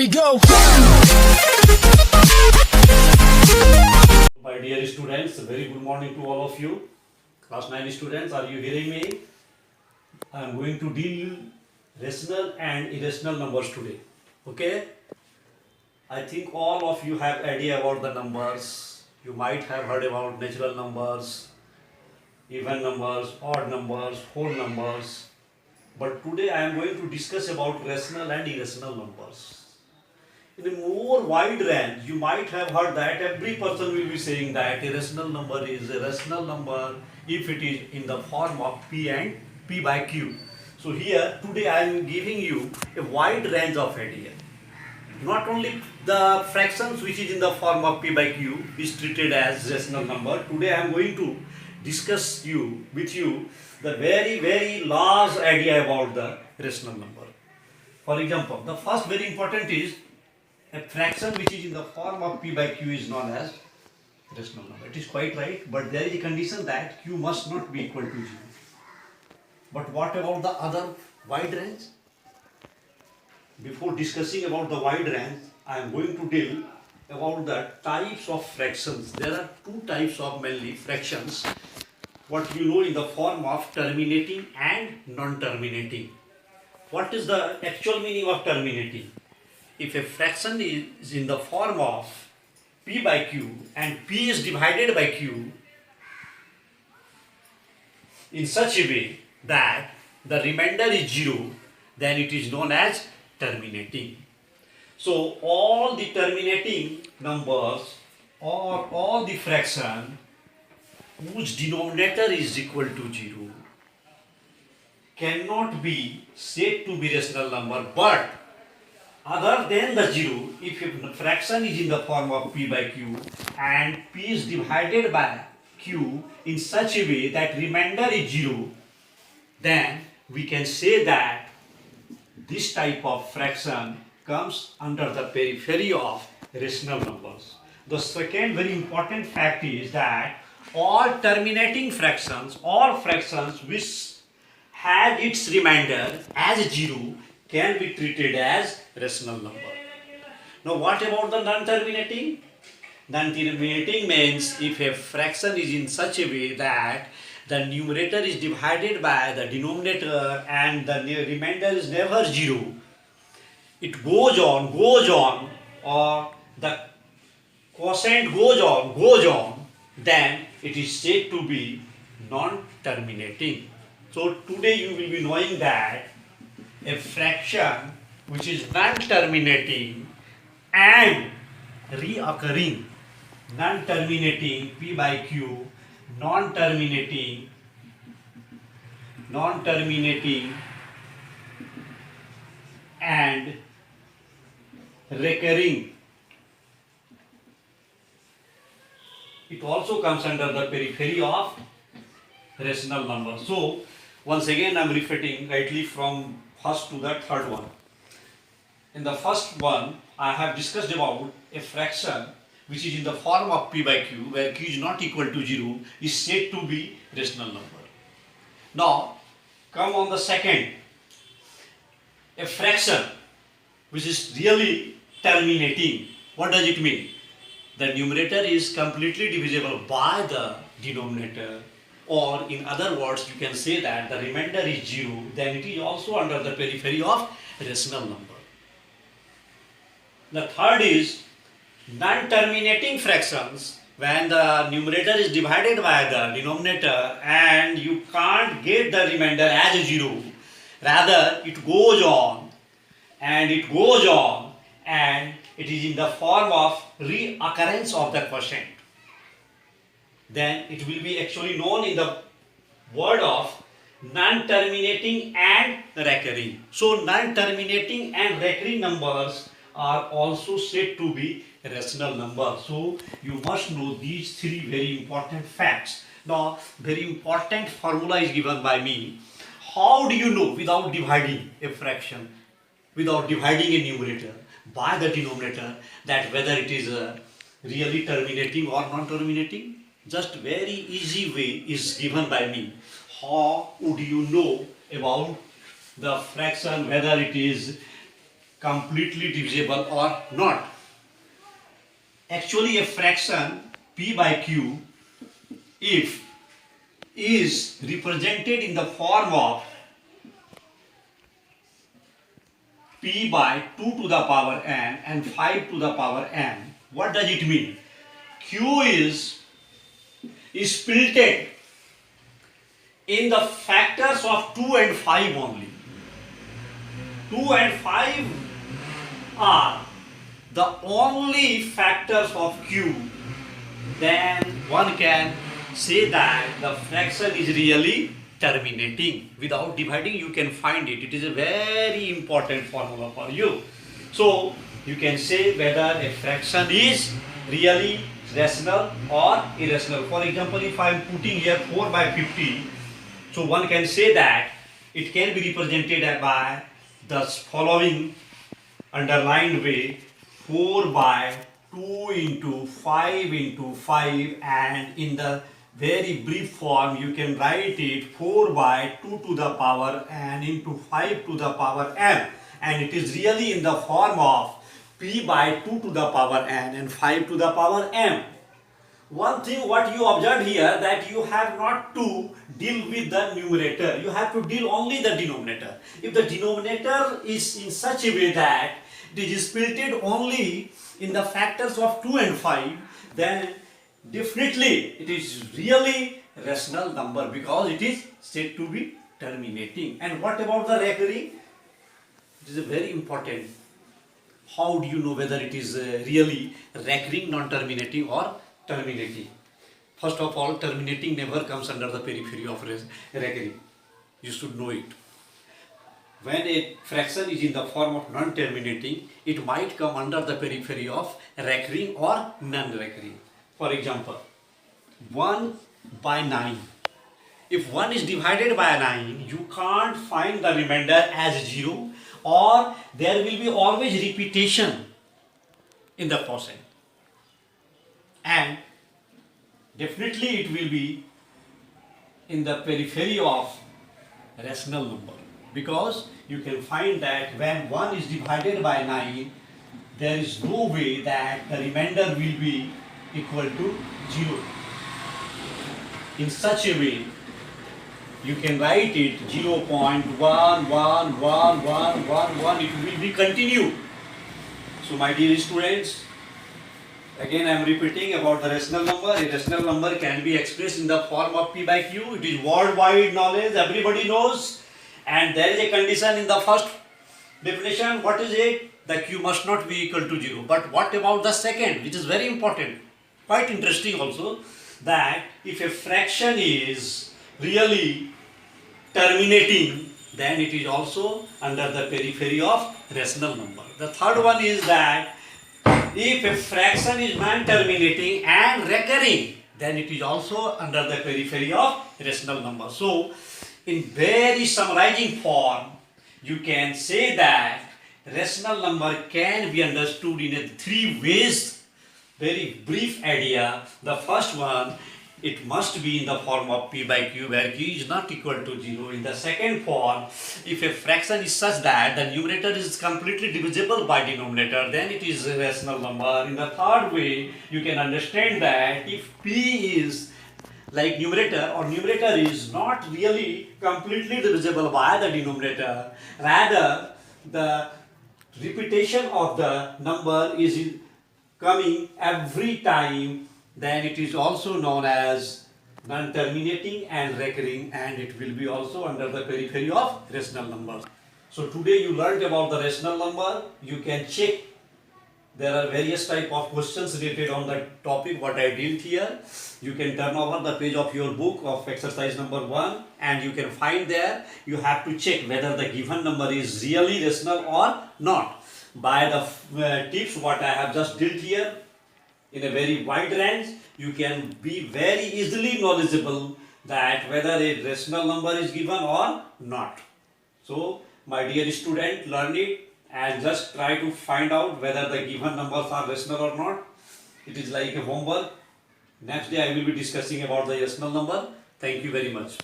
we go. My dear students, very good morning to all of you. Class 9 students, are you hearing me? I am going to deal rational and irrational numbers today. Okay? I think all of you have idea about the numbers. You might have heard about natural numbers, even numbers, odd numbers, whole numbers. But today I am going to discuss about rational and irrational numbers. In a more wide range, you might have heard that every person will be saying that a rational number is a rational number if it is in the form of P and P by Q. So here today I am giving you a wide range of idea. Not only the fractions which is in the form of P by Q is treated as rational number. Today I am going to discuss with you the very large idea about the rational number. For example, the first very important is a fraction which is in the form of P by Q is known as rational number. It is quite right, but there is a condition that Q must not be equal to 0. But what about the other wide range? Before discussing about the wide range, I am going to deal about the types of fractions. There are two types of mainly fractions. What you know in the form of terminating and non-terminating. What is the actual meaning of terminating? If a fraction is in the form of P by Q and P is divided by Q in such a way that the remainder is 0, then it is known as terminating. So all the terminating numbers or all the fraction whose denominator is equal to 0 cannot be said to be rational number, but other than the 0, if a fraction is in the form of P by Q and P is divided by Q in such a way that remainder is 0, then we can say that this type of fraction comes under the periphery of rational numbers. The second very important fact is that all terminating fractions or fractions which have its remainder as 0 can be treated as rational number. Now what about the non-terminating? Non-terminating means if a fraction is in such a way that the numerator is divided by the denominator and the remainder is never 0, it goes on, or the quotient goes on, then it is said to be non-terminating. So today you will be knowing that a fraction which is non-terminating and reoccurring, non-terminating P by Q, non-terminating and recurring, it also comes under the periphery of rational number. So once again I am repeating rightly from first to the third one. In the first one I have discussed about a fraction which is in the form of P by Q where Q is not equal to 0 is said to be rational number. Now come on the second, a fraction which is really terminating. What does it mean? The numerator is completely divisible by the denominator, or in other words you can say that the remainder is 0, then it is also under the periphery of rational number. The third is non-terminating fractions when the numerator is divided by the denominator and you can't get the remainder as 0, rather it goes on and it is in the form of reoccurrence of the quotient, then it will be actually known in the word of non-terminating and recurring. So non-terminating and recurring numbers are also said to be rational numbers. So you must know these three very important facts. Now very important formula is given by me. How do you know without dividing a fraction, without dividing a numerator by the denominator, that whether it is really terminating or non-terminating? Just very easy way is given by me. How would you know about the fraction, whether it is completely divisible or not. Actually, a fraction p by q, if is represented in the form of p by 2 to the power n and 5 to the power n, what does it mean? Q is splitted in the factors of 2 and 5 only. 2 and 5 are the only factors of q, then one can say that the fraction is really terminating. Without dividing, you can find it. It is a very important formula for you. So you can say whether a fraction is really rational or irrational. For example, if I am putting here 4 by 50, so one can say that it can be represented by the following underlined way: 4 by 2 into 5 into 5, and in the very brief form you can write it 4 by 2 to the power n into 5 to the power m, and it is really in the form of p by 2 to the power n and 5 to the power m. One thing what you observed here, that you have not to deal with the numerator, you have to deal only the denominator. If the denominator is in such a way that it is splitted only in the factors of 2 and 5, then definitely it is really rational number, because it is said to be terminating. And what about the recurring? It is very important. How do you know whether it is really recurring, non-terminating or terminating? First of all, terminating never comes under the periphery of recurring. You should know it. When a fraction is in the form of non-terminating, it might come under the periphery of recurring or non-recurring. For example, 1 by 9. If 1 is divided by 9, you can't find the remainder as 0, or there will be always repetition in the process. And definitely it will be in the periphery of rational number, because you can find that when 1 is divided by 9, there is no way that the remainder will be equal to 0. In such a way, you can write it 0.1111111, it will be continued. So my dear students, again I am repeating about the rational number. A rational number can be expressed in the form of p by q. It is worldwide knowledge, everybody knows. And there is a condition in the first definition. What is it? The q must not be equal to 0. But what about the second, which is very important, quite interesting also, that if a fraction is really terminating, then it is also under the periphery of rational number. The third one is that if a fraction is non-terminating and recurring, then it is also under the periphery of rational number. So, in very summarizing form, you can say that rational number can be understood in 3 ways. Very brief idea. The first one, it must be in the form of p by q, where q is not equal to 0. In the second form, if a fraction is such that the numerator is completely divisible by denominator, then it is a rational number. In the third way, you can understand that if p is like numerator, or numerator is not really completely divisible by the denominator, rather the repetition of the number is coming every time, then it is also known as non-terminating and recurring, and it will be also under the periphery of rational numbers. So today you learned about the rational number. You can check, there are various type of questions related on that topic what I did here. You can turn over the page of your book of exercise number 1, and you can find there, you have to check whether the given number is really rational or not. By the tips what I have just did here, in a very wide range, you can be very easily knowledgeable that whether a rational number is given or not. So, my dear student, learn it and just try to find out whether the given numbers are rational or not. It is like a homework. Next day I will be discussing about the rational number. Thank you very much.